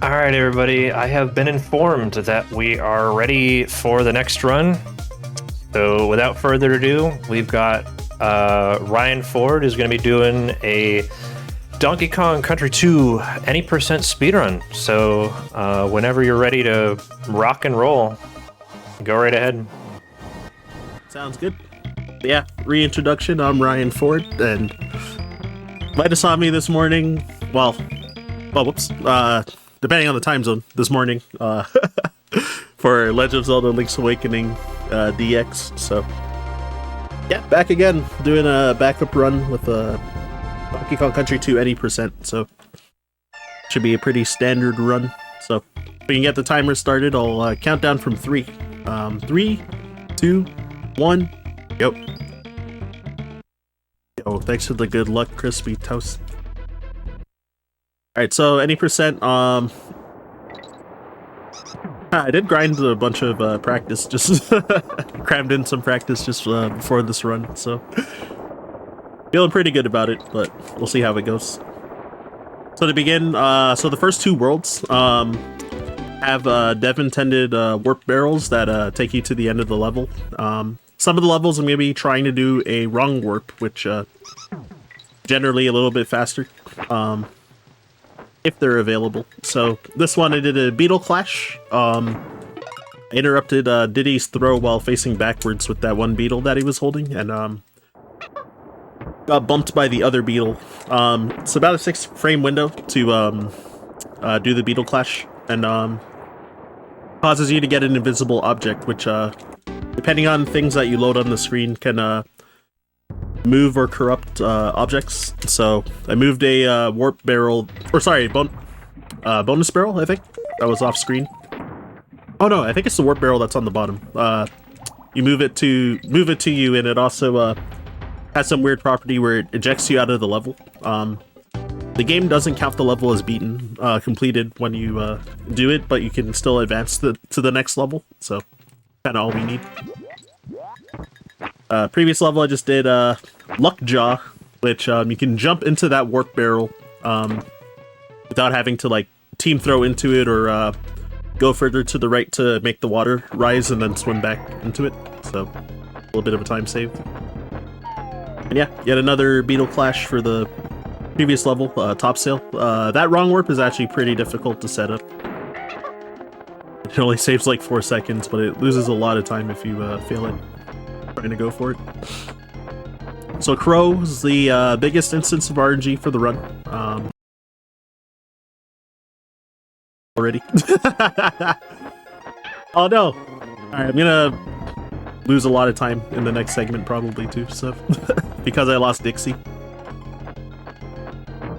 All right, everybody. I have been informed that we are ready for the next run. So, without further ado, we've got Ryan Ford is going to be doing a Donkey Kong Country 2 any percent speedrun. So, whenever you're ready to rock and roll, go right ahead. Sounds good. Yeah, reintroduction. I'm Ryan Ford, and might have saw me this morning. Well, whoops. Depending on the time zone, this morning for Legend of Zelda: Link's Awakening DX. So, yeah, back again, doing a backup run with Donkey Kong Country 2 any percent. So, should be a pretty standard run. So, if we can get the timer started, I'll count down from 3. 3, 2, 1, go. Yo, thanks for the good luck, crispy toast. Alright, so any percent, I did grind a bunch of practice, just crammed in some practice just before this run, so feeling pretty good about it, but we'll see how it goes. So to begin, so the first 2 worlds have dev-intended warp barrels that take you to the end of the level. Some of the levels I'm going to be trying to do a wrong warp, which generally a little bit faster. If they're available. So this one I did a beetle clash. I interrupted Diddy's throw while facing backwards with that one beetle that he was holding, and got bumped by the other beetle. It's about a 6-frame window to do the beetle clash, and causes you to get an invisible object, which depending on things that you load on the screen can move or corrupt objects. So I moved a warp barrel, or sorry, bonus barrel, I think, that was off screen. Oh no, I think it's the warp barrel that's on the bottom. You move it to you, and it also has some weird property where it ejects you out of the level. The game doesn't count the level as beaten, completed when you do it, but you can still advance to the next level. So kind of all we need. Previous level I just did Luckjaw, which you can jump into that warp barrel without having to like team throw into it or go further to the right to make the water rise and then swim back into it. So a little bit of a time save. And yeah, yet another beetle clash for the previous level, top sail. That wrong warp is actually pretty difficult to set up. It only saves like 4 seconds, but it loses a lot of time if you fail it. Trying to go for it. So Crow is the biggest instance of RNG for the run. Already. Oh no! Alright, I'm gonna lose a lot of time in the next segment probably too, so because I lost Dixie.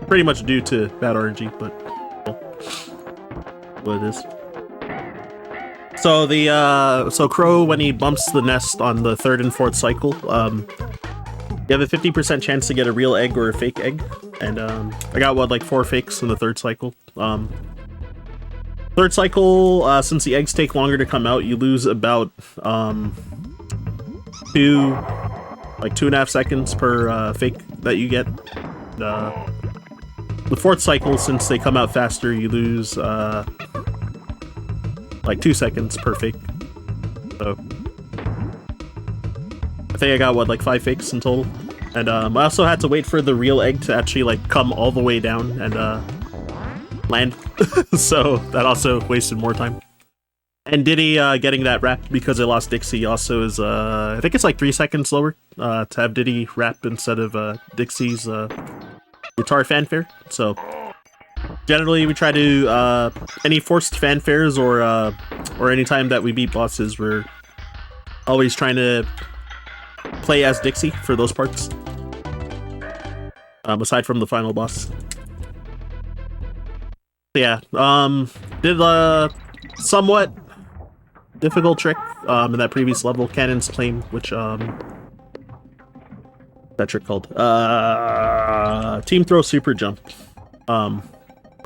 Pretty much due to bad RNG, but well, what it is. So the Crow, when he bumps the nest on the 3rd and 4th cycle, you have a 50% chance to get a real egg or a fake egg, and I got like 4 fakes in the 3rd cycle. 3rd cycle, since the eggs take longer to come out, you lose about 2.5 seconds per fake that you get. The 4th cycle, since they come out faster, you lose like 2 seconds per fake. So I think I got like 5 fakes in total, and I also had to wait for the real egg to actually like come all the way down and land. So that also wasted more time. And Diddy getting that rap because I lost Dixie also is I think it's like 3 seconds slower to have Diddy rap instead of Dixie's guitar fanfare. So generally, we try to any forced fanfares or any time that we beat bosses, we're always trying to play as Dixie for those parts. Aside from the final boss. Yeah, did a somewhat difficult trick in that previous level, Cannon's Claim, which that trick called Team Throw Super Jump.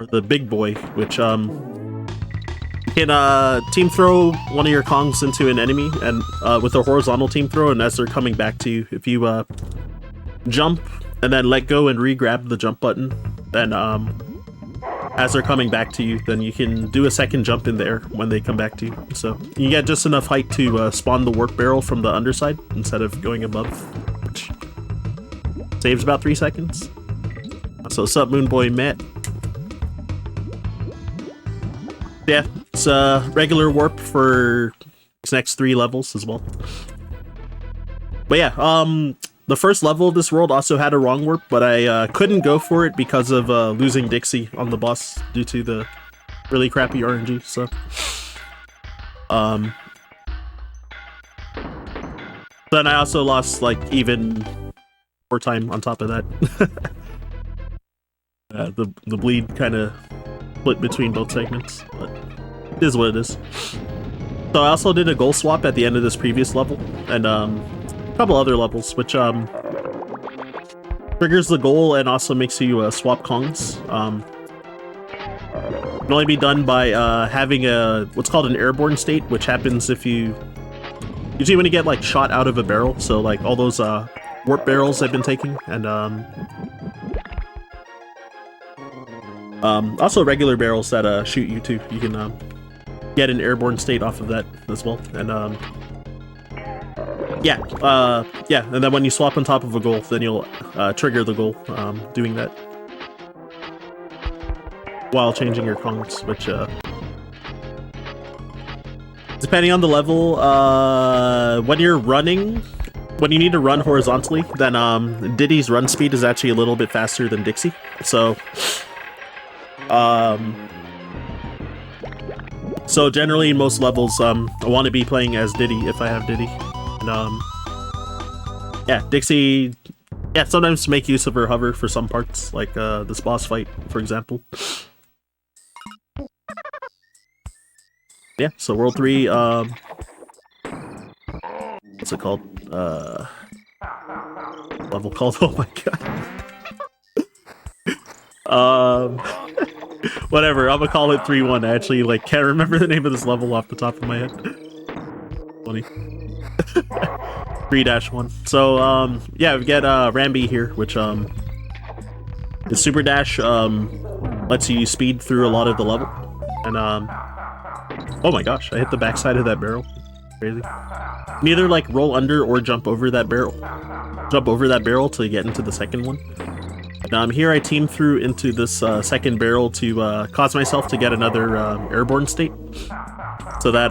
Or the big boy, which you can team throw one of your Kongs into an enemy, and with a horizontal team throw, and as they're coming back to you, if you jump and then let go and re-grab the jump button, then as they're coming back to you, then you can do a second jump in the air when they come back to you. So you get just enough height to spawn the warp barrel from the underside instead of going above, which saves about 3 seconds. So sup, Moon Boy Matt. Yeah, it's a regular warp for these next 3 levels as well. But yeah, the first level of this world also had a wrong warp, but I couldn't go for it because of losing Dixie on the boss due to the really crappy RNG. So, then I also lost like even more time on top of that. The bleed kind of split between both segments, but it is what it is. So I also did a goal swap at the end of this previous level, and couple other levels, which triggers the goal and also makes you swap Kongs. Can only be done by having what's called an airborne state, which happens if you usually when you get like shot out of a barrel. So like all those warp barrels I've been taking, and also regular barrels that shoot you too. You can get an airborne state off of that as well, and yeah, and then when you swap on top of a goal, then you'll trigger the goal doing that while changing your Kongs, which depending on the level, when you're running, when you need to run horizontally, then Diddy's run speed is actually a little bit faster than Dixie, so generally in most levels, I want to be playing as Diddy if I have Diddy. And, yeah, Dixie, yeah, sometimes make use of her hover for some parts, like this boss fight, for example. Yeah, so World 3, what's it called? Level called, oh my god. Whatever, I'm gonna call it 3-1. I actually, like, can't remember the name of this level off the top of my head. Funny. 3-1. So, yeah, we get Rambi here, which the Super Dash lets you speed through a lot of the level. And oh my gosh, I hit the backside of that barrel. Crazy. You can either like roll under or jump over that barrel. Jump over that barrel to get into the second one. And here I team through into this second barrel to cause myself to get another airborne state. So that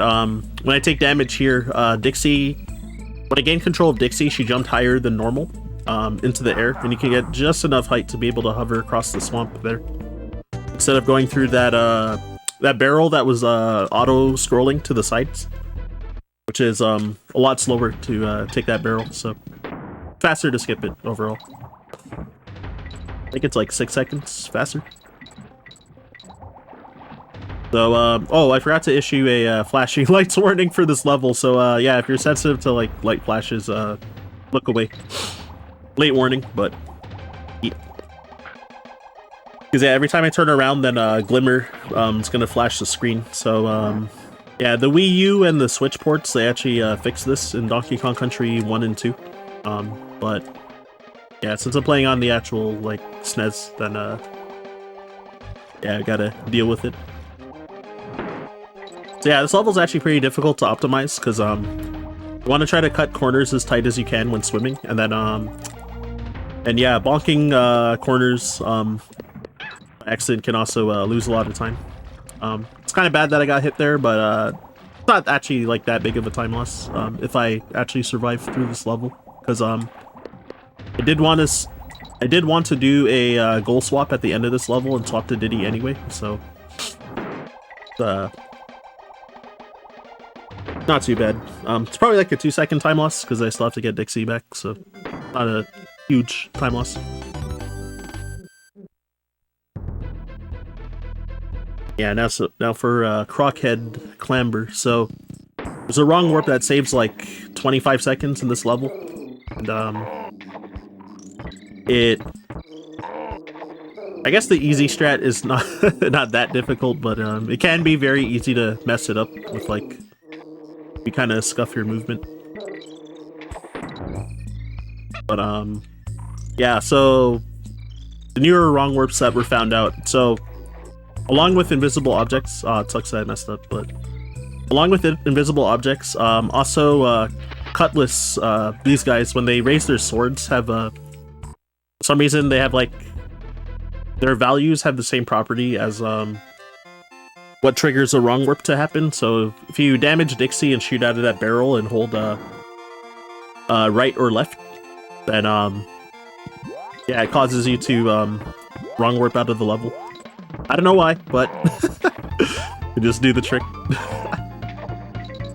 when I take damage here, Dixie, when I gain control of Dixie, she jumped higher than normal into the air, and you can get just enough height to be able to hover across the swamp there. Instead of going through that that barrel that was auto-scrolling to the sides, which is a lot slower to take that barrel, so faster to skip it overall. I think it's like 6 seconds faster. So, oh, I forgot to issue a flashing lights warning for this level, so yeah, if you're sensitive to like light flashes, look away. Late warning, but yeah. Because yeah, every time I turn around, then Glimmer is gonna flash the screen. So yeah, the Wii U and the Switch ports, they actually fixed this in Donkey Kong Country 1 and 2. But yeah, since I'm playing on the actual like SNES, then yeah, I gotta deal with it. So yeah, this level is actually pretty difficult to optimize because you want to try to cut corners as tight as you can when swimming, and then and yeah, bonking corners by accident can also lose a lot of time. It's kind of bad that I got hit there, but it's not actually like that big of a time loss if I actually survive through this level, because I did want to do a goal swap at the end of this level and swap to Diddy anyway, so not too bad. It's probably like a 2-second time loss because I still have to get Dixie back, so not a huge time loss. Yeah, now for Crockhead Clamber. So there's a wrong warp that saves like 25 seconds in this level, and I guess the easy strat is not not that difficult, but it can be very easy to mess it up with like you kind of scuff your movement. But yeah, so the newer wrong warps that were found out. So along with invisible objects, it sucks that I messed up, but along with invisible objects, also Cutlass, these guys, when they raise their swords, have for some reason they have like their values have the same property as what triggers a wrong warp to happen. So if you damage Dixie and shoot out of that barrel and hold right or left, then yeah, it causes you to wrong warp out of the level. I don't know why, but you just do the trick.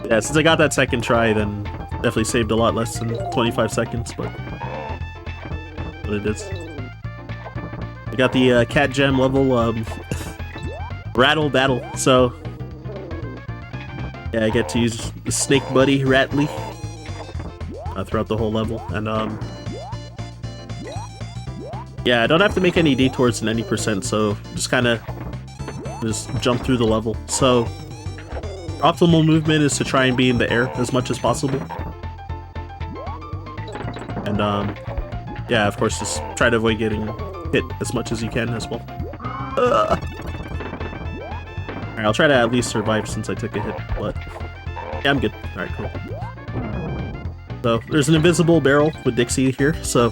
Yeah, since I got that second try, then definitely saved a lot less than 25 seconds, but it is. I got the cat gem level rattle battle, so yeah, I get to use the snake buddy Rattly throughout the whole level, and yeah, I don't have to make any detours in any percent, so just kind of just jump through the level. So optimal movement is to try and be in the air as much as possible, and yeah, of course, just try to avoid getting hit as much as you can as well. Alright, I'll try to at least survive since I took a hit, but yeah, I'm good. Alright, cool. So, there's an invisible barrel with Dixie here, so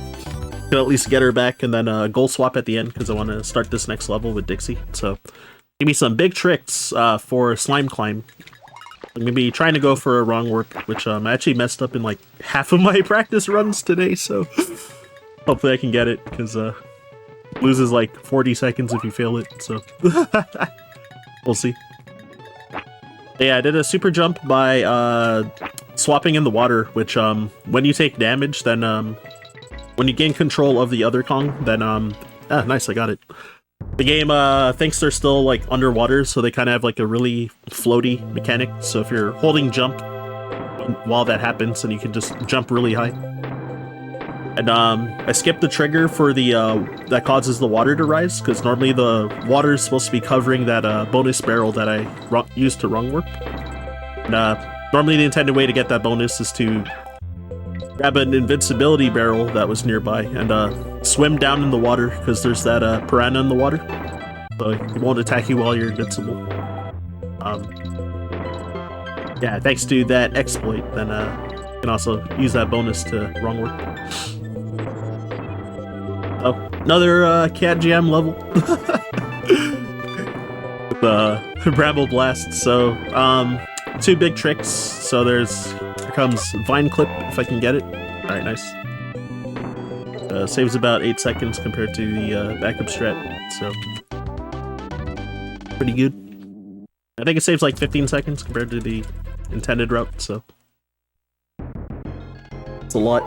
can at least get her back, and then goal swap at the end, because I want to start this next level with Dixie. So, give me some big tricks for Slime Climb. I'm going to be trying to go for a wrong warp, which I actually messed up in like half of my practice runs today, so hopefully I can get it, because loses like 40 seconds if you fail it, so we'll see. Yeah, I did a super jump by swapping in the water, which when you take damage, then when you gain control of the other Kong, then nice, I got it. The game thinks they're still like underwater, so they kind of have like a really floaty mechanic. So if you're holding jump while that happens, then you can just jump really high. And I skipped the trigger for the that causes the water to rise, because normally the water is supposed to be covering that bonus barrel that I used to wrong warp. And normally the intended way to get that bonus is to grab an invincibility barrel that was nearby and swim down in the water, because there's that piranha in the water, so it won't attack you while you're invincible. Yeah, thanks to that exploit, then you can also use that bonus to wrong warp. Oh, another cat jam level with Bramble Blast. So, two big tricks. So here comes Vine Clip if I can get it. All right, nice. Saves about 8 seconds compared to the backup strat, so pretty good. I think it saves like 15 seconds compared to the intended route, so it's a lot.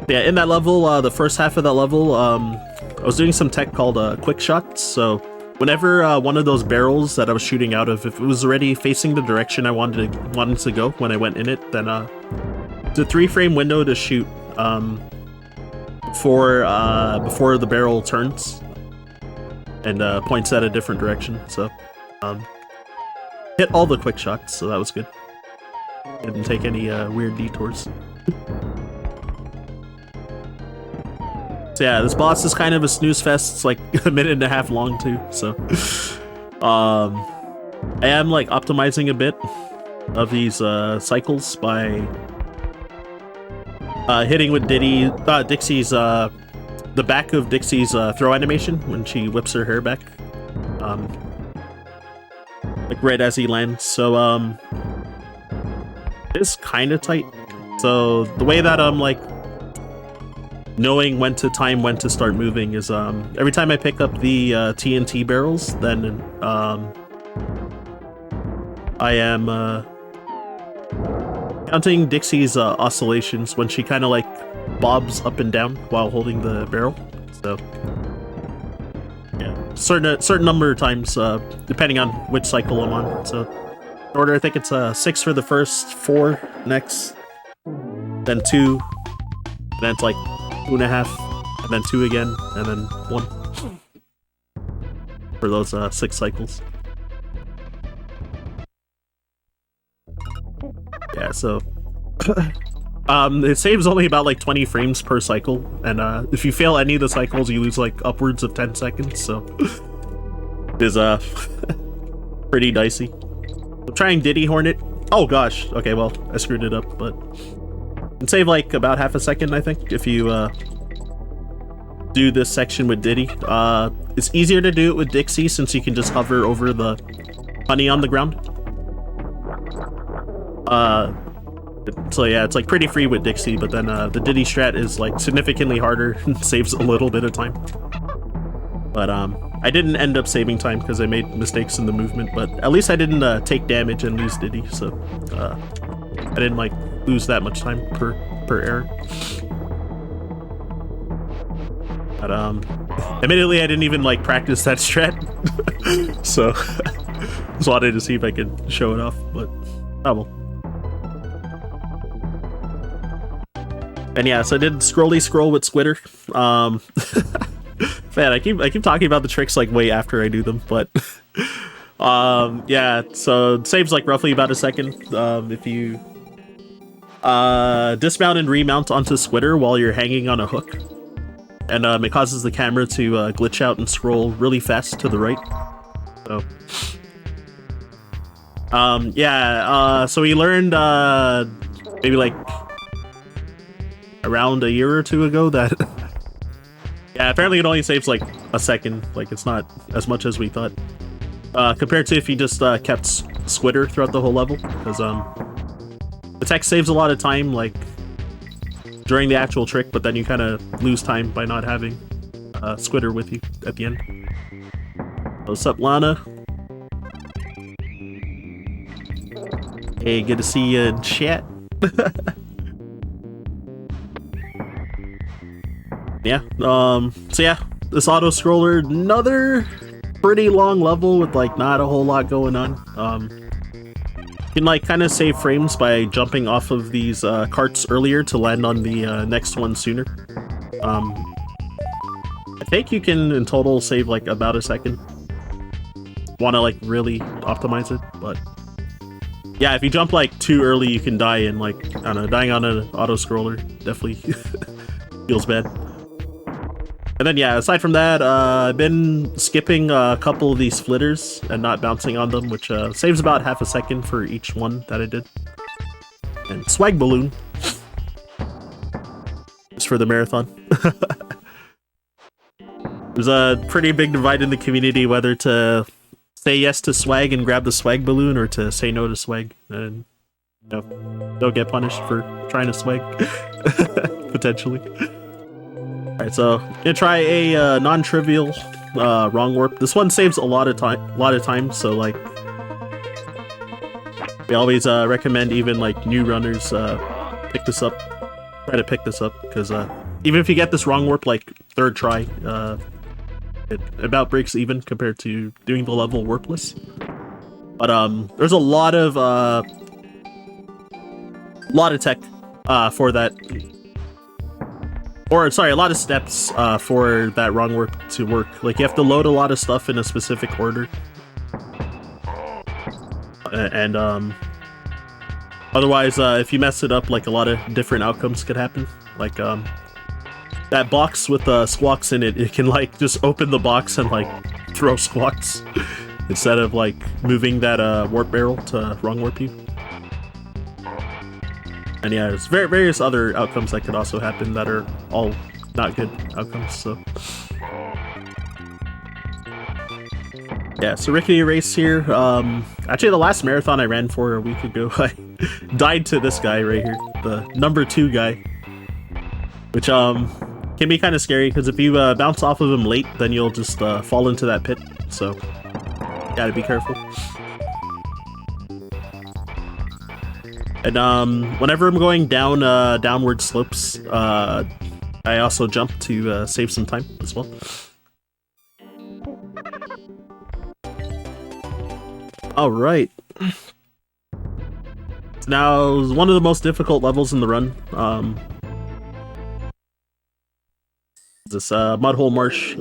Yeah, in that level, the first half of that level, I was doing some tech called quick shots. So whenever one of those barrels that I was shooting out of, if it was already facing the direction I wanted to go when I went in it, then it's a 3-frame window to shoot before the barrel turns and points at a different direction. So hit all the quick shots, so that was good. Didn't take any weird detours. So yeah, this boss is kind of a snooze fest. It's like a minute and a half long too, so I am like optimizing a bit of these cycles by hitting with Dixie's the back of Dixie's throw animation when she whips her hair back, like right as he lands. So it's kind of tight. So the way that I'm like knowing when to start moving is every time I pick up the TNT barrels, then I am counting Dixie's oscillations when she kind of like bobs up and down while holding the barrel. So yeah, certain number of times depending on which cycle I'm on. So in order, I think it's 6 for the first, 4 next, then 2, then it's like 2.5, and then 2 again, and then 1 for those 6 cycles. Yeah, so it saves only about like 20 frames per cycle, and if you fail any of the cycles, you lose like upwards of 10 seconds. So is pretty dicey. I'm trying Diddy Hornet. Oh gosh. Okay, well, I screwed it up, but you can save like about half a second, I think, if you do this section with Diddy. It's easier to do it with Dixie since you can just hover over the honey on the ground. So yeah, it's like pretty free with Dixie, but then the Diddy strat is like significantly harder and saves a little bit of time. But I didn't end up saving time because I made mistakes in the movement, but at least I didn't take damage and lose Diddy, so I didn't like lose that much time per error. But admittedly, I didn't even like practice that strat, so just wanted to see if I could show it off, but oh well. And yeah, so I did scrolly scroll with Squitter. Man, I keep talking about the tricks like way after I do them, but yeah, so it saves like roughly about a second if you dismount and remount onto Squitter while you're hanging on a hook. And it causes the camera to glitch out and scroll really fast to the right. So yeah, so we learned maybe like around a year or two ago that yeah, apparently it only saves like a second, like it's not as much as we thought, compared to if you just kept Squitter throughout the whole level, because the text saves a lot of time like during the actual trick, but then you kind of lose time by not having Squitter with you at the end. What's up, Lana? Hey, good to see you in chat. Yeah, so yeah, this auto-scroller, another pretty long level with like not a whole lot going on. You can like kind of save frames by jumping off of these carts earlier to land on the next one sooner. I think you can in total save like about a second. Want to like really optimize it, but yeah, if you jump like too early, you can die, and like I don't know, dying on an auto-scroller definitely feels bad. And then yeah, aside from that, I've been skipping a couple of these flitters and not bouncing on them, which saves about half a second for each one that I did. And swag balloon just for the marathon. There's a pretty big divide in the community whether to say yes to swag and grab the swag balloon or to say no to swag, and you know, don't get punished for trying to swag potentially. Alright, so I'm gonna try a non-trivial wrong warp. This one saves a lot of time, so like we always recommend even like new runners pick this up. Try to pick this up, because even if you get this wrong warp like third try, it about breaks even compared to doing the level warpless. But there's a lot of tech for that. Or, sorry, a lot of steps for that wrong warp to work. Like, you have to load a lot of stuff in a specific order. And, otherwise, if you mess it up, like, a lot of different outcomes could happen. Like, that box with squawks in it, it can, like, just open the box and, like, throw squawks. Instead of, like, moving that warp barrel to wrong warp you. And yeah, there's various other outcomes that could also happen that are all not good outcomes, so. Yeah, so rickety race here. Actually, the last marathon I ran for a week ago, I died to this guy right here, the number 2 guy. Which can be kind of scary, because if you bounce off of him late, then you'll just fall into that pit, so gotta be careful. And whenever I'm going down downward slopes, I also jump to save some time as well. Alright. Now, one of the most difficult levels in the run. This Mudhole Marsh.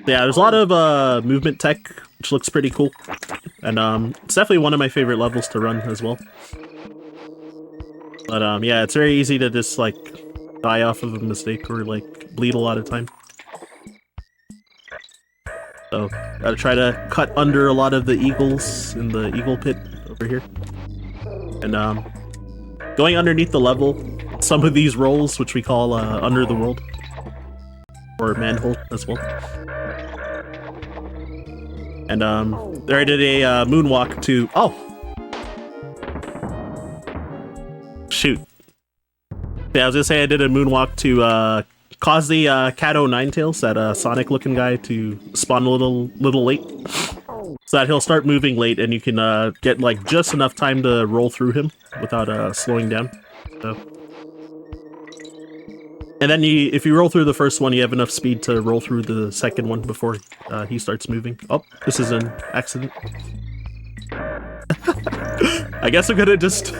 Yeah, there's a lot of movement tech, which looks pretty cool. And it's definitely one of my favorite levels to run as well. But yeah, it's very easy to just like die off of a mistake or like bleed a lot of time. So gotta try to cut under a lot of the eagles in the eagle pit over here. And going underneath the level, some of these rolls, which we call under the world, or manhole as well. And there I did a moonwalk to... Oh! Shoot. Yeah, I was gonna say I did a moonwalk to cause the Cato Ninetails, that Sonic-looking guy, to spawn a little late. So that he'll start moving late and you can get like just enough time to roll through him without slowing down. So. And then if you roll through the first one, you have enough speed to roll through the second one before he starts moving. Oh, this is an accident. I guess I'm gonna just...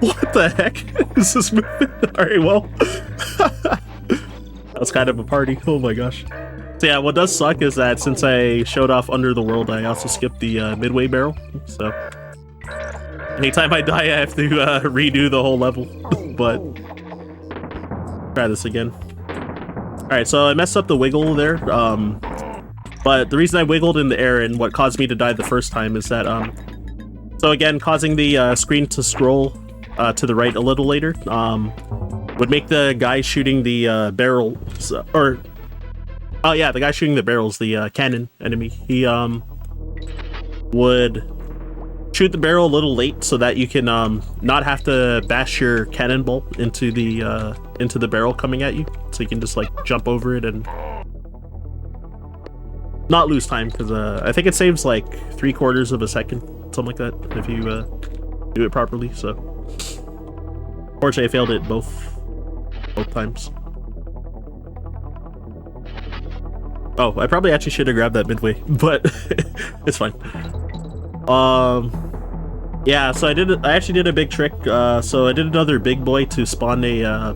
What the heck is this moving? Alright, well... That's kind of a party. Oh my gosh. So yeah, what does suck is that since I showed off Under the World, I also skipped the midway barrel. So... Anytime I die, I have to redo the whole level. But... Try this again. Alright, so I messed up the wiggle there. But the reason I wiggled in the air and what caused me to die the first time is that... So again, causing the screen to scroll to the right a little later would make the guy shooting the barrels, or... Oh yeah, the guy shooting the barrels, the cannon enemy, he would shoot the barrel a little late so that you can not have to bash your cannonball into the barrel coming at you. So you can just like jump over it and not lose time, because I think it saves like 3/4 of a second, something like that, if you do it properly. So fortunately I failed it both times. Oh, I probably actually should have grabbed that midway, but it's fine. Yeah, so I actually did a big trick. So I did another big boy to spawn a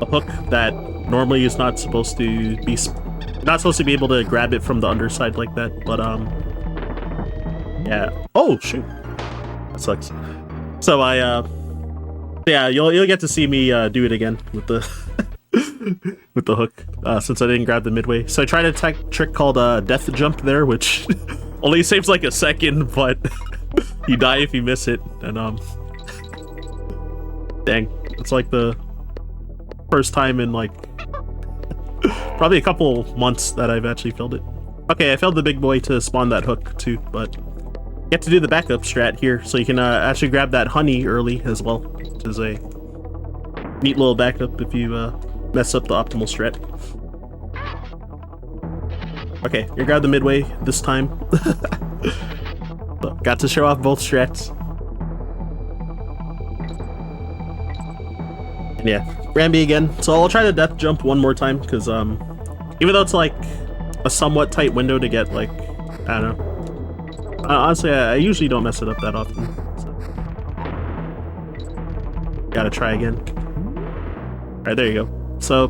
hook that normally is not supposed to be able to grab it from the underside like that. But yeah. Oh shoot, that sucks. So yeah, you'll get to see me do it again with the with the hook, since I didn't grab the midway. So I tried a trick called death jump there, which only saves like a second, but you die if you miss it. And dang, it's like the first time in like probably a couple months that I've actually failed it. Okay, I failed the big boy to spawn that hook too, but you have to do the backup strat here, so you can actually grab that honey early as well, which is a neat little backup if you mess up the optimal strat. Okay, you grab the midway this time. So, got to show off both strats. And yeah, Rambi again. So I'll try to death jump one more time, because even though it's like a somewhat tight window to get, like, I don't know. Honestly, I usually don't mess it up that often. So. Gotta try again. Alright, there you go. So,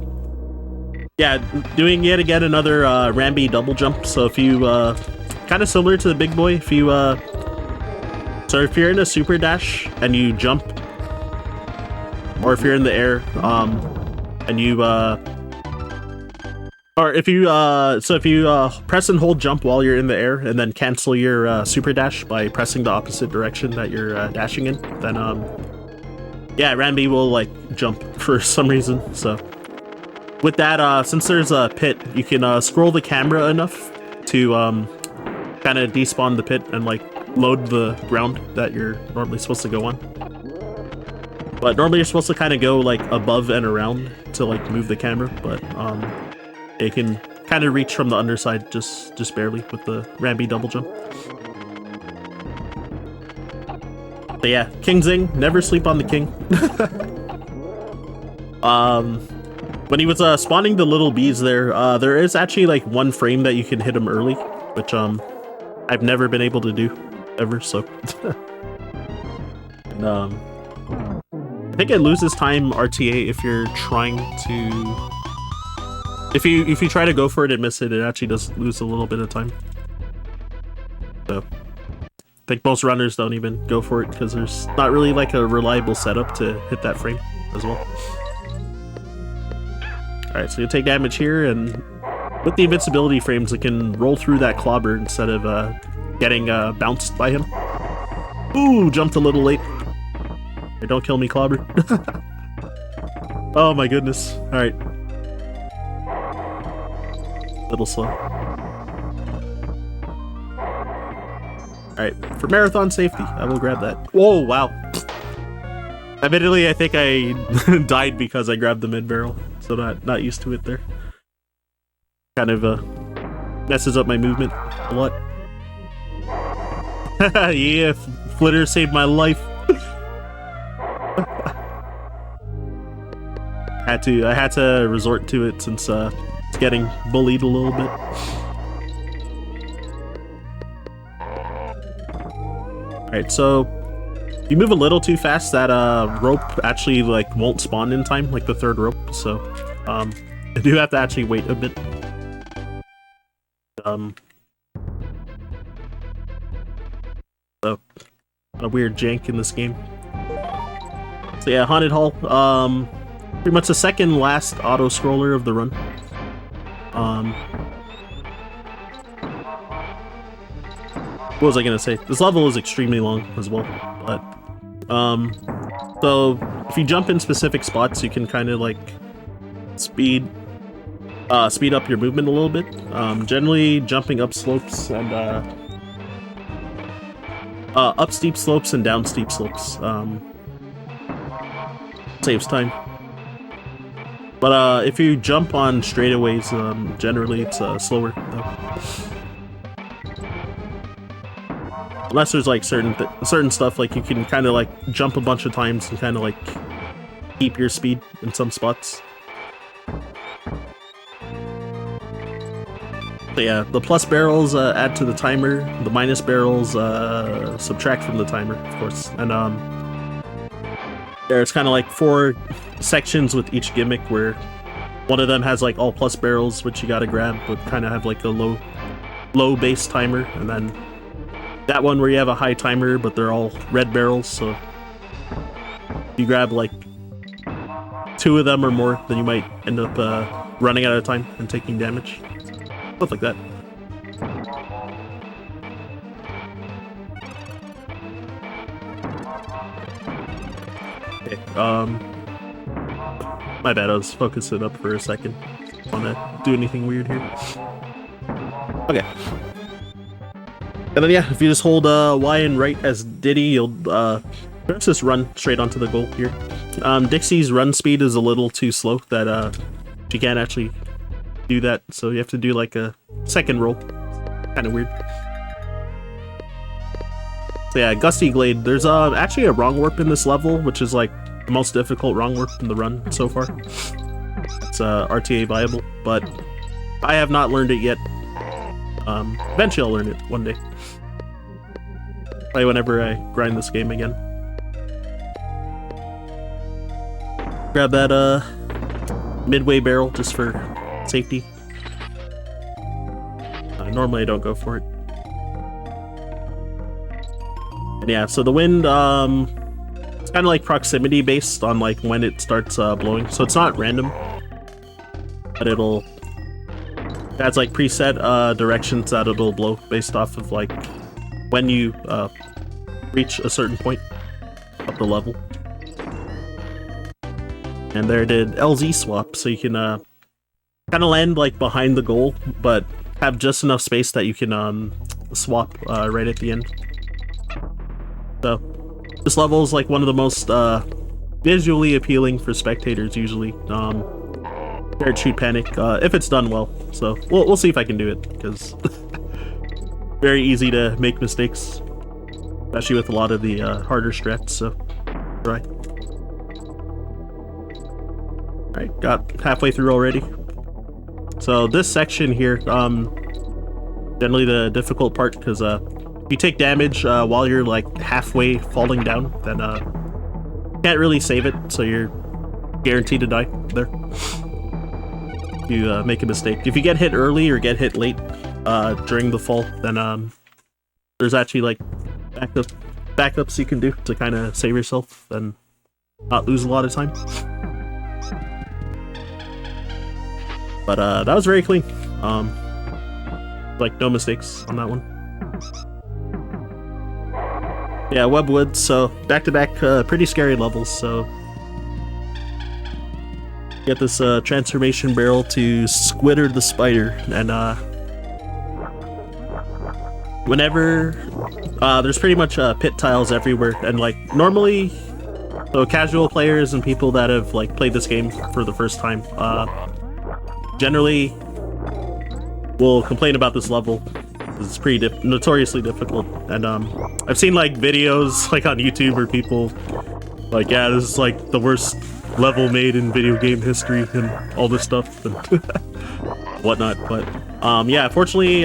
yeah, doing yet again another Rambi double jump. So if you, kind of similar to the big boy, if you, so if you're in a super dash and you jump, or if you're in the air, and you, or if you, so if you press and hold jump while you're in the air, and then cancel your super dash by pressing the opposite direction that you're dashing in, then yeah, Rambi will like jump for some reason. So with that, since there's a pit, you can scroll the camera enough to kind of despawn the pit and like load the ground that you're normally supposed to go on. But normally you're supposed to kind of go like above and around to like move the camera, but it can kind of reach from the underside just barely with the Rambi double jump. But yeah, King Zing, never sleep on the king. When he was spawning the little bees there, there is actually like one frame that you can hit him early, which I've never been able to do ever. So and, I think it loses time RTA if you're trying to. If you try to go for it and miss it, it actually does lose a little bit of time. So I think most runners don't even go for it because there's not really like a reliable setup to hit that frame as well. Alright, so you take damage here, and with the invincibility frames, it can roll through that clobber instead of getting bounced by him. Ooh, jumped a little late. Hey, don't kill me, clobber. Oh my goodness. Alright. Little slow. Alright, for marathon safety, I will grab that. Whoa, wow. Admittedly, I think I died because I grabbed the mid-barrel, so not used to it there. Kind of messes up my movement a lot. Yeah, Flitter saved my life. I had to resort to it since it's getting bullied a little bit. Alright, so if you move a little too fast, that rope actually like won't spawn in time, like the third rope, so I do have to actually wait a bit. So a weird jank in this game. So yeah, Haunted Hall, pretty much the second last auto scroller of the run. What was I gonna say? This level is extremely long as well, but so if you jump in specific spots, you can kind of like speed up your movement a little bit. Generally, jumping up slopes and up steep slopes and down steep slopes saves time. But if you jump on straightaways, generally it's slower though. Unless there's like certain stuff, like you can kind of like jump a bunch of times and kind of like keep your speed in some spots. So yeah, the plus barrels add to the timer. The minus barrels subtract from the timer, of course. And there's kind of like 4 sections with each gimmick, where one of them has like all plus barrels, which you gotta grab, but kind of have like a low base timer, and then that one where you have a high timer, but they're all red barrels. So you grab like 2 of them or more, then you might end up running out of time and taking damage. Stuff like that. Okay, my bad, I was focusing up for a second. Wanna do anything weird here? Okay. And then yeah, if you just hold Y and right as Diddy, you'll just run straight onto the goal here. Dixie's run speed is a little too slow that she can't actually do that, so you have to do like a second roll. Kind of weird. So yeah, Gusty Glade. There's actually a wrong warp in this level, which is like the most difficult wrong warp in the run so far. It's RTA viable, but I have not learned it yet. Eventually I'll learn it one day. Probably whenever I grind this game again. Grab that midway barrel just for safety. Normally I don't go for it. And yeah, so the wind, it's kind of like proximity based on like when it starts blowing. So it's not random, but that's like preset directions that it'll blow based off of like when you reach a certain point of the level. And there did LZ swap, so you can kind of land like behind the goal, but have just enough space that you can swap right at the end. So this level is like one of the most visually appealing for spectators usually. Compared to Shoot Panic, if it's done well. So we'll see if I can do it, because very easy to make mistakes, especially with a lot of the harder strats. So try. Alright, got halfway through already. So this section here, generally the difficult part, because if you take damage while you're like halfway falling down, then you can't really save it, so you're guaranteed to die there. If you make a mistake. If you get hit early or get hit late during the fall, then there's actually like backups you can do to kind of save yourself and not lose a lot of time. But that was very clean. Like, no mistakes on that one. Yeah, Webwood, so back-to-back pretty scary levels, so... Get this transformation barrel to Squitter the Spider, and whenever... there's pretty much pit tiles everywhere, and like, normally... So casual players and people that have like played this game for the first time, generally will complain about this level. It's pretty notoriously difficult, and I've seen like videos like on YouTube where people like, yeah, this is like the worst level made in video game history and all this stuff and whatnot. But yeah, fortunately,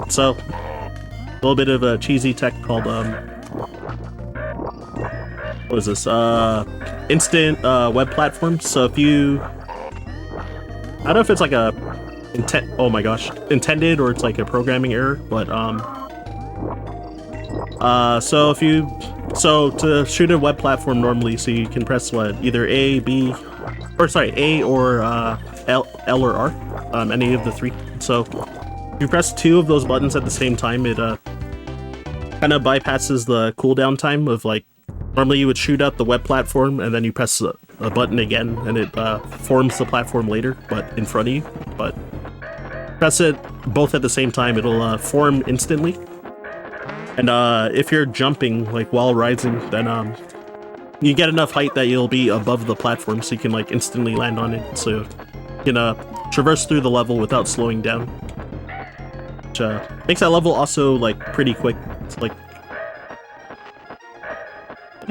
so a little bit of a cheesy tech called what is this? Instant web platform. So if you, I don't know if it's like a oh my gosh, intended or it's like a programming error, but so if you, so to shoot a web platform normally, so you can press what, either A, B, or sorry, A or L or R, any of the three. So if you press two of those buttons at the same time, it kind of bypasses the cooldown time of like, normally you would shoot out the web platform and then you press a button again and it forms the platform later, but in front of you. But press it both at the same time, it'll form instantly. And if you're jumping like while rising, then you get enough height that you'll be above the platform, so you can like instantly land on it. So you can traverse through the level without slowing down, which makes that level also like pretty quick. It's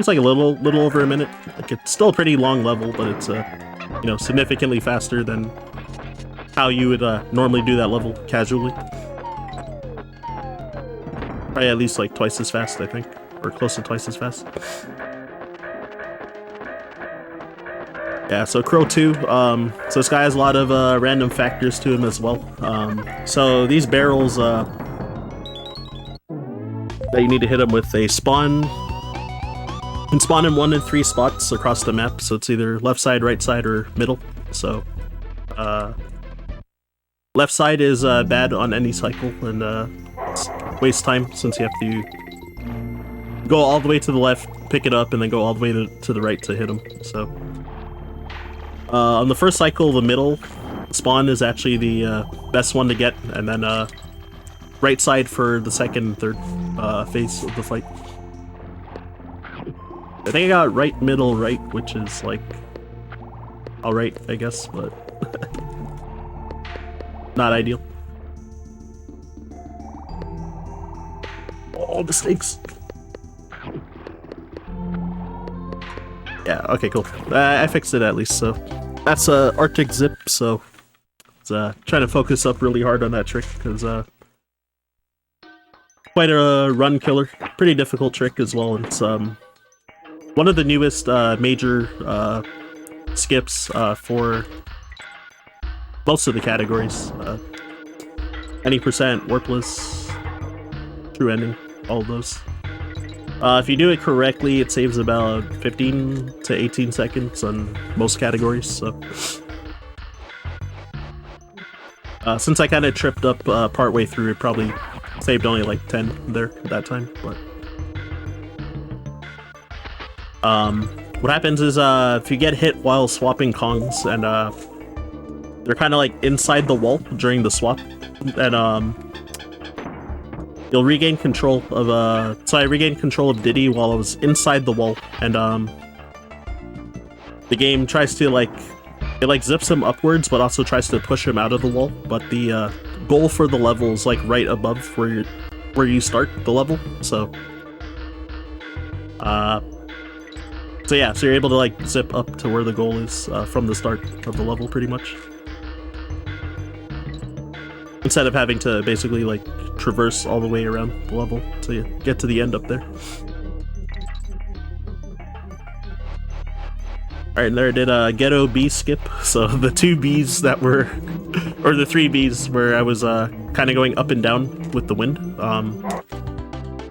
like a little over a minute. Like, it's still a pretty long level, but it's you know, significantly faster than how you would normally do that level casually. Probably at least like twice as fast, I think, or close to twice as fast. Yeah, so Crow 2, so this guy has a lot of random factors to him as well. So these barrels that you need to hit them with, they spawn. Can spawn in 1 and 3 spots across the map, so it's either left side, right side, or middle. So, left side is bad on any cycle, and waste time since you have to go all the way to the left, pick it up, and then go all the way to the right to hit them. So, on the first cycle, the middle spawn is actually the best one to get, and then right side for the second and third phase of the fight. I think I got right, middle, right, which is like alright, I guess, but not ideal. Oh, mistakes. Yeah, okay, cool. I fixed it at least, so that's Arctic Zip, so it's trying to focus up really hard on that trick, because quite a run killer. Pretty difficult trick as well, and it's one of the newest major skips for most of the categories. Any percent, warpless, true ending, all of those. If you do it correctly, it saves about 15 to 18 seconds on most categories. So, since I kind of tripped up partway through, it probably saved only like 10 there at that time. But what happens is if you get hit while swapping Kongs, and they're kind of like inside the wall during the swap, and you'll regain control of so I regained control of Diddy while I was inside the wall, and the game tries to like, it like zips him upwards but also tries to push him out of the wall, but the goal for the level is like right above where you start the level. So so yeah, so you're able to like zip up to where the goal is from the start of the level, pretty much, instead of having to basically like traverse all the way around the level till you get to the end up there. Alright, and there I did a ghetto B skip, so the 2 Bs that were, or the 3 Bs where I was kind of going up and down with the wind.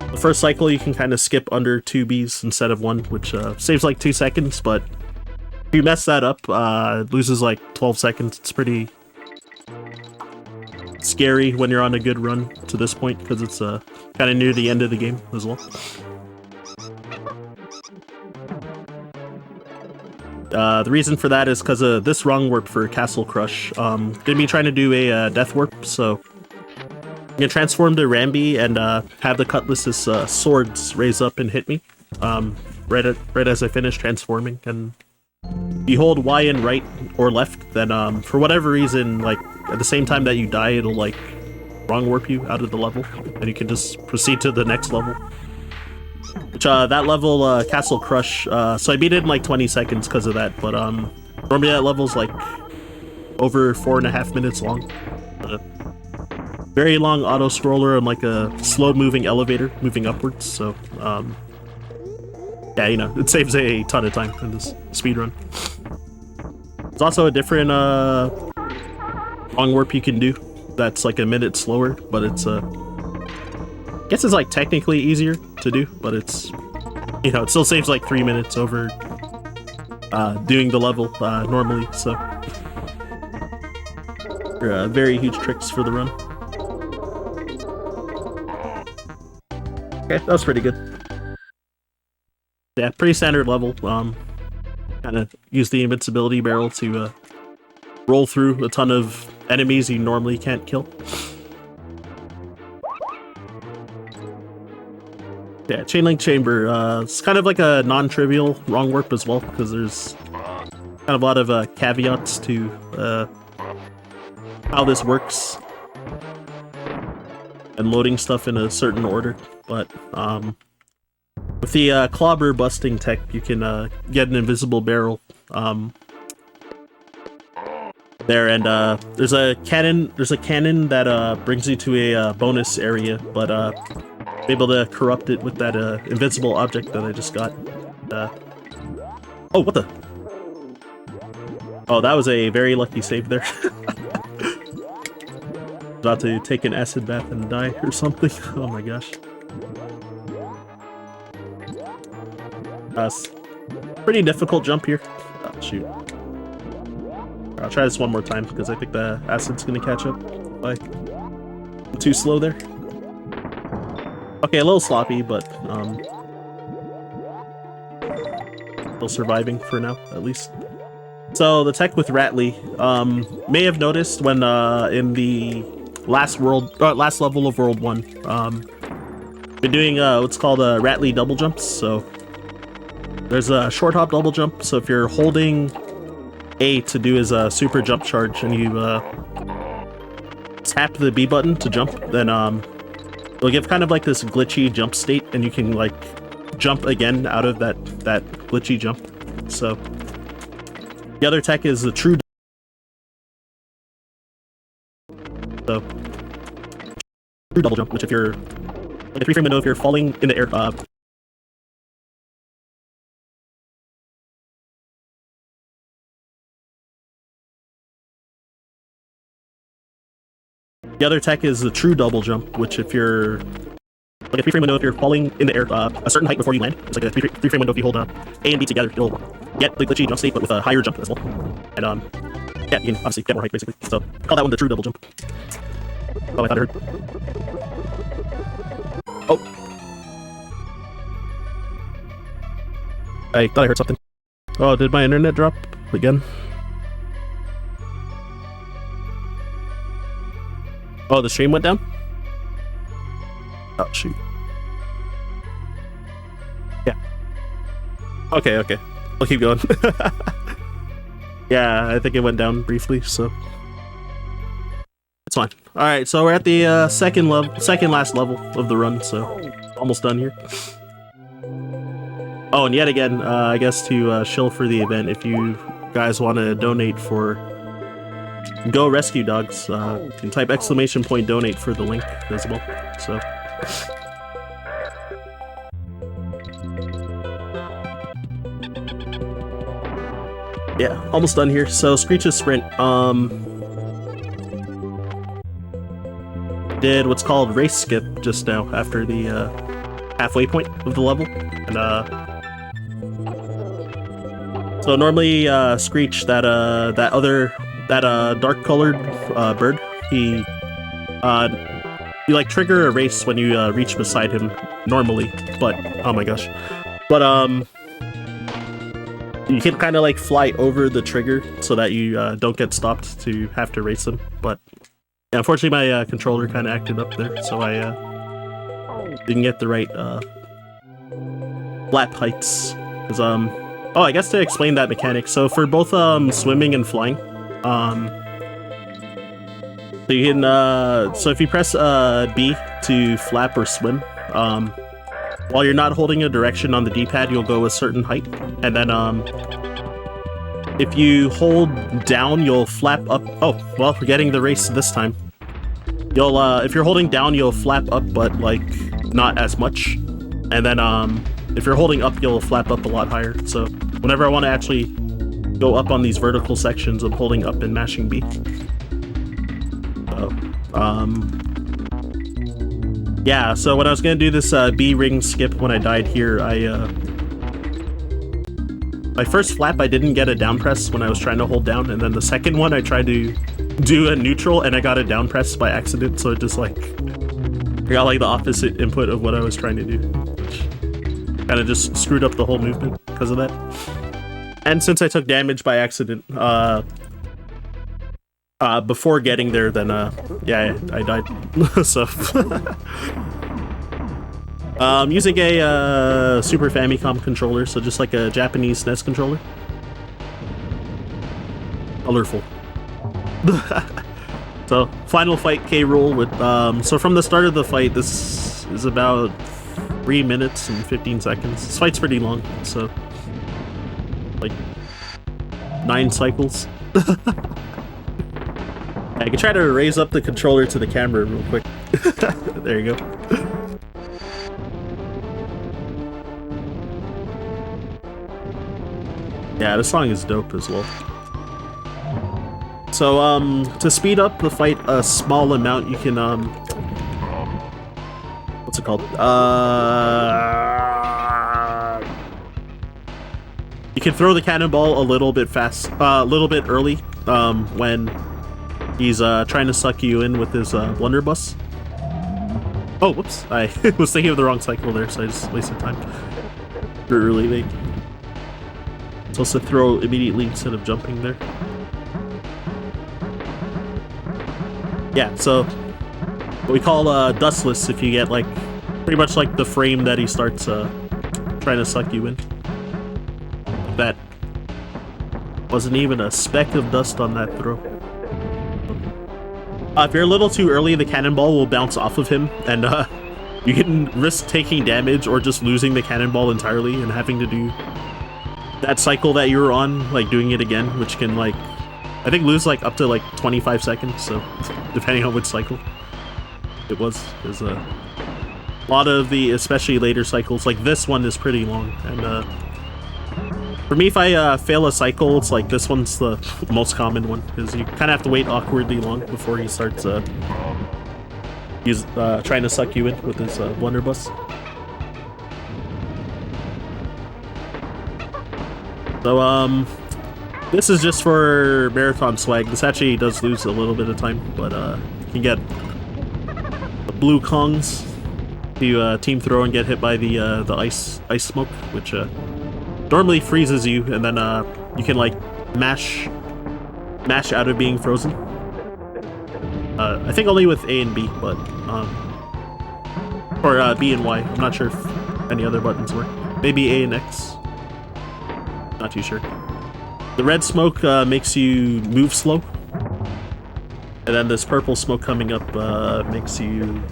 The first cycle you can kind of skip under 2 Bs instead of 1, which saves like 2 seconds, but if you mess that up, it loses like 12 seconds. It's pretty scary when you're on a good run to this point, because it's kind of near the end of the game as well. The reason for that is because of this wrong warp for Castle Crush. Gonna be trying to do a death warp, so I'm gonna transform to Rambi and have the Cutlass's swords raise up and hit me right as I finish transforming. And if you hold Y and right or left, then for whatever reason, like at the same time that you die, it'll like wrong warp you out of the level, and you can just proceed to the next level. Which that level, Castle Crush, so I beat it in like 20 seconds because of that, but normally that level's like over 4.5 minutes long. Very long auto scroller and like a slow moving elevator moving upwards, so yeah, you know, it saves a ton of time in this speedrun. There's also a different wrong warp you can do that's like a minute slower, but it's I guess it's like technically easier to do, but it's, you know, it still saves like 3 minutes over doing the level normally, so very huge tricks for the run. Okay, that was pretty good. Yeah, pretty standard level. Kind of use the invincibility barrel to roll through a ton of enemies you normally can't kill. Yeah, Chain Link Chamber, it's kind of like a non-trivial wrong warp as well, because there's kind of a lot of caveats to how this works and loading stuff in a certain order, but with the clobber busting tech, you can get an invisible barrel there, and there's a cannon that brings you to a bonus area, but able to corrupt it with that invincible object that I just got. Oh, what the? Oh, that was a very lucky save there. About to take an acid bath and die or something. Oh my gosh. Pretty difficult jump here. Oh, shoot. I'll try this one more time because I think the acid's gonna catch up. I'm too slow there. Okay, a little sloppy, but still surviving for now, at least. So the tech with Ratley, may have noticed when in the last level of World 1, been doing what's called Ratley double jumps. So there's a short hop double jump. So if you're holding A to do his super jump charge and you tap the B button to jump, then it'll give kind of like this glitchy jump state, and you can like jump again out of that glitchy jump. So the other tech is the true double jump, which if you're like a 3-frame window, if you're falling in the air, the other tech is the true double jump, which if you're like a 3-frame window, if you're falling in the air a certain height before you land, it's like a 3-frame window. If you hold A and B together, you'll get the glitchy jump state, but with a higher jump as well. And yeah, you can obviously get more height basically. So call that one the true double jump. Oh, I thought I heard. Oh, I thought I heard something. Oh, did my internet drop again? Oh, the stream went down? Oh, shoot. Yeah. Okay. I'll keep going. Yeah, I think it went down briefly, so it's fine. Alright, so we're at the second last level of the run, so almost done here. Oh, and yet again, I guess to shill for the event, if you guys want to donate for Go Rescue Dogs, you can type !donate for the link as well. So yeah, almost done here. So Screech's sprint, did what's called race skip just now after the halfway point of the level, and so normally Screech, that dark colored bird, he you like trigger a race when you reach beside him normally, but oh my gosh, but you can kind of like fly over the trigger so that you don't get stopped to have to race him. But yeah, unfortunately, my controller kind of acted up there, so I didn't get the right lap heights. Cause oh, I guess to explain that mechanic. So for both swimming and flying, so you can so if you press B to flap or swim, while you're not holding a direction on the D-pad, you'll go a certain height, and then if you hold down, you'll flap up. Oh, well, we're getting the race this time. You'll if you're holding down, you'll flap up, but like not as much, and then if you're holding up, you'll flap up a lot higher. So whenever I want to actually go up on these vertical sections, I'm holding up and mashing B. So, yeah, so when I was gonna do this B ring skip when I died here, my first flap I didn't get a down press when I was trying to hold down, and then the second one I tried to do a neutral and I got a down press by accident, so it just like I got like the opposite input of what I was trying to do. Kind of just screwed up the whole movement because of that. And since I took damage by accident before getting there, then yeah, I died. So I'm using a Super Famicom controller, so just like a Japanese SNES controller. Colorful. So final fight, K. Rool with so from the start of the fight, this is about 3 minutes and 15 seconds. This fight's pretty long, so like 9 cycles. I can try to raise up the controller to the camera real quick. There you go. Yeah, this song is dope as well. So, to speed up the fight a small amount, you can, what's it called? You can throw the cannonball a little bit a little bit early, when he's, trying to suck you in with his, blunderbuss. Oh, whoops. I was thinking of the wrong cycle there, so I just wasted time. Really late. Supposed to throw immediately instead of jumping there. Yeah, so what we call dustless if you get like pretty much like the frame that he starts trying to suck you in. That wasn't even a speck of dust on that throw. If you're a little too early, the cannonball will bounce off of him, and you can risk taking damage or just losing the cannonball entirely and having to do that cycle that you were on, like doing it again, which can like I think lose like up to like 25 seconds, so depending on which cycle it was. There's a lot of the especially later cycles, like this one is pretty long, and for me, if I fail a cycle, it's like this one's the most common one, because you kind of have to wait awkwardly long before he starts he's trying to suck you in with his blunderbuss. So this is just for marathon swag. This actually does lose a little bit of time, but you can get the blue Kongs to team throw and get hit by the ice smoke, which normally freezes you, and then you can like mash out of being frozen. I think only with A and B, but or B and Y. I'm not sure if any other buttons work. Maybe A and X. Not too sure. The red smoke makes you move slow, and then this purple smoke coming up makes you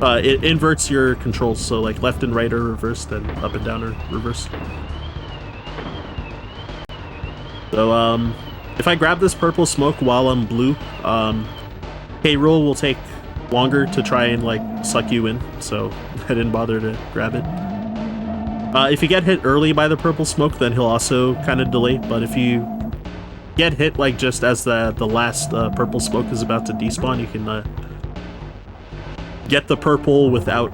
it inverts your controls, so like left and right are reversed, and up and down are reversed. So if I grab this purple smoke while I'm blue, K. Rool will take longer to try and like suck you in, so I didn't bother to grab it. If you get hit early by the purple smoke, then he'll also kind of delay, but if you get hit like just as the last purple smoke is about to despawn, you can get the purple without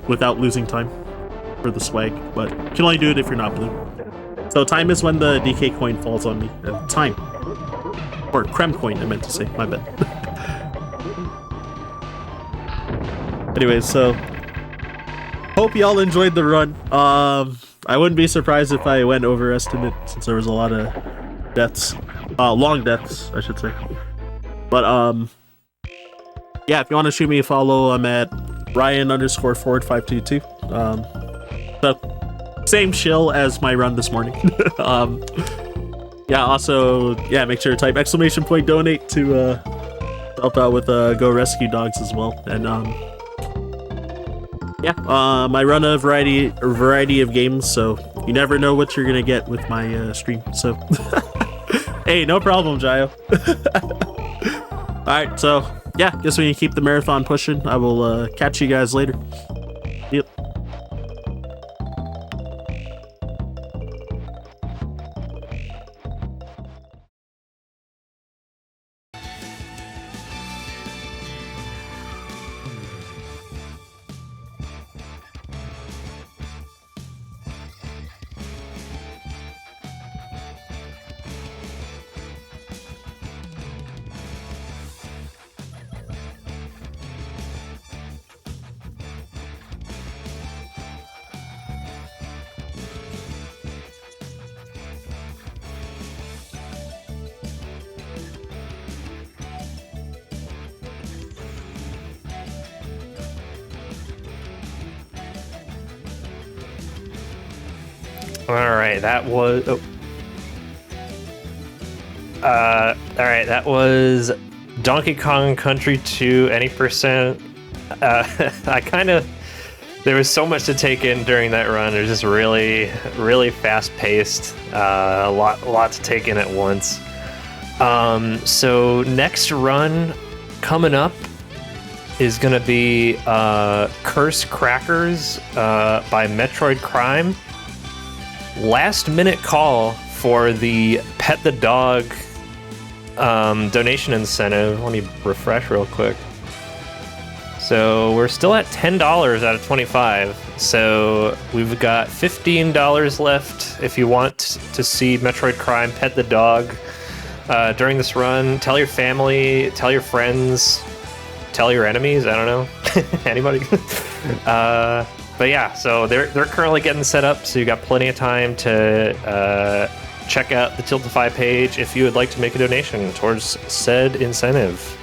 without losing time for the swag, but you can only do it if you're not blue. So time is when the DK coin falls on me. Time. Or Creme coin, I meant to say, my bad. Anyway, so hope y'all enjoyed the run. I wouldn't be surprised if I went over estimate since there was a lot of deaths, long deaths, I should say. But yeah, if you want to shoot me a follow, I'm at Ryan_Ford522. So same shill as my run this morning. Yeah, also, yeah, make sure to type !donate to help out with Go Rescue Dogs as well. And yeah, I run a variety of games, so you never know what you're gonna get with my stream. So, hey, no problem, Jayo. All right, so yeah, guess we can keep the marathon pushing. I will catch you guys later. Yep. Alright, that was... Oh. Alright, that was Donkey Kong Country 2, any percent. I kind of... There was so much to take in during that run. It was just really, really fast-paced. A lot to take in at once. So next run coming up is going to be Curse Crackers by Metroid Crime. Last minute call for the Pet the Dog donation incentive. Let me refresh real quick. So we're still at $10 out of 25. So we've got $15 left if you want to see Metroid Crime Pet the Dog during this run. Tell your family, tell your friends, tell your enemies. I don't know. Anybody? But yeah, so they're currently getting set up, so you got plenty of time to check out the Tiltify page if you would like to make a donation towards said incentive.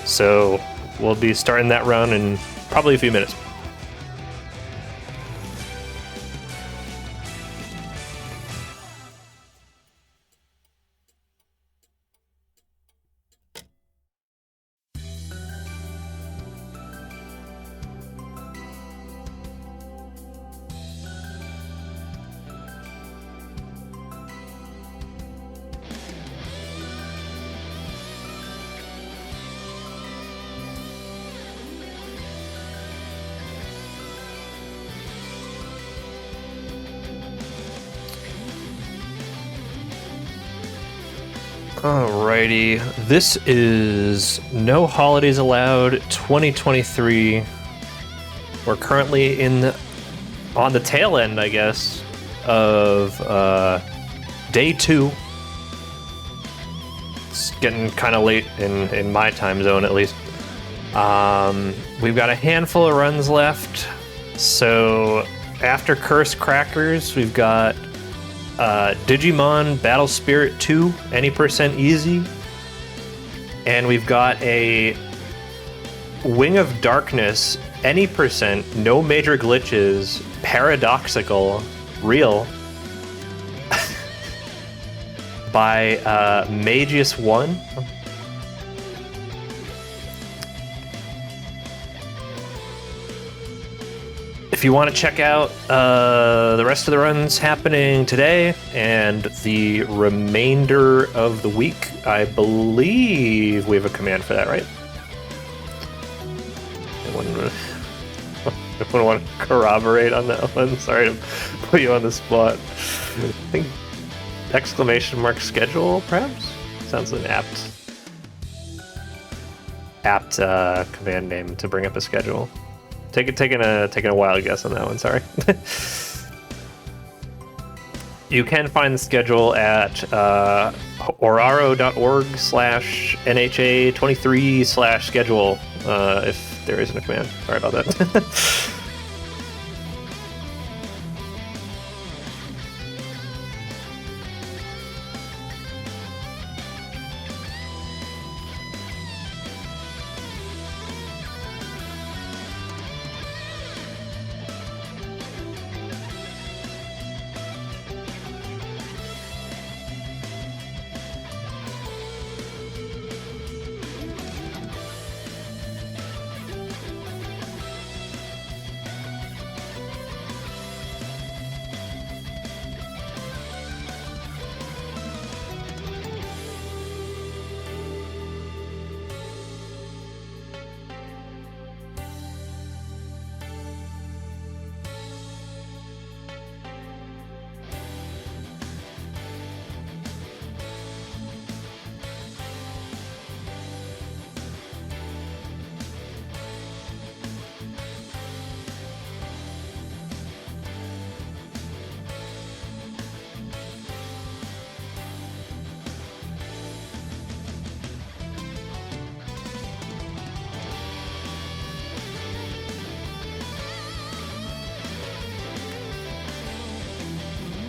So we'll be starting that run in probably a few minutes. Alrighty, this is No Holidays Allowed 2023. We're currently on the tail end, I guess, of day 2. It's getting kind of late in my time zone, at least. We've got a handful of runs left. So after Curse Crackers, we've got Digimon Battle Spirit 2, any percent easy. And we've got a Wing of Darkness, any percent, no major glitches, paradoxical, real, by Magius 1. If you want to check out the rest of the runs happening today and the remainder of the week, I believe we have a command for that, right? I wouldn't want to corroborate on that one. Sorry to put you on the spot. I think ! schedule, perhaps? Sounds like an apt command name to bring up a schedule. Taking a wild guess on that one, sorry. You can find the schedule at oraro.org/NHA23/schedule if there isn't a command. Sorry about that.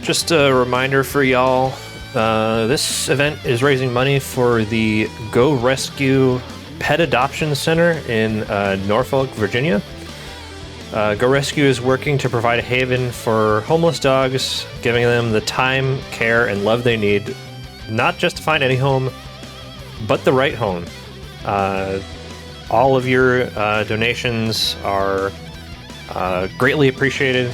Just a reminder for y'all, this event is raising money for the Go Rescue Pet Adoption Center in Norfolk, Virginia. Go Rescue is working to provide a haven for homeless dogs, giving them the time, care, and love they need, not just to find any home, but the right home. All of your donations are greatly appreciated.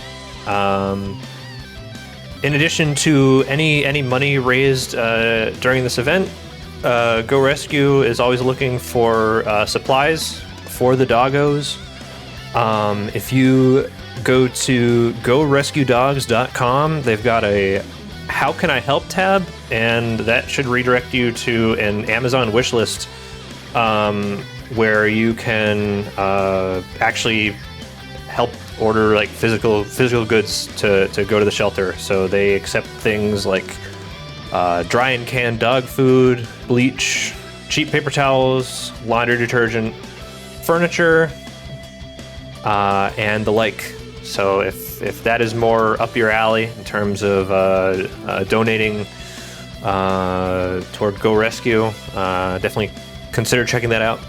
In addition to any money raised during this event, Go Rescue is always looking for supplies for the doggos. If you go to gorescuedogs.com, they've got a How Can I Help tab, and that should redirect you to an Amazon wishlist where you can actually help order like physical goods to go to the shelter. So they accept things like dry and canned dog food, bleach, cheap paper towels, laundry detergent, furniture, and the like. So if that is more up your alley in terms of donating toward Go Rescue, definitely consider checking that out.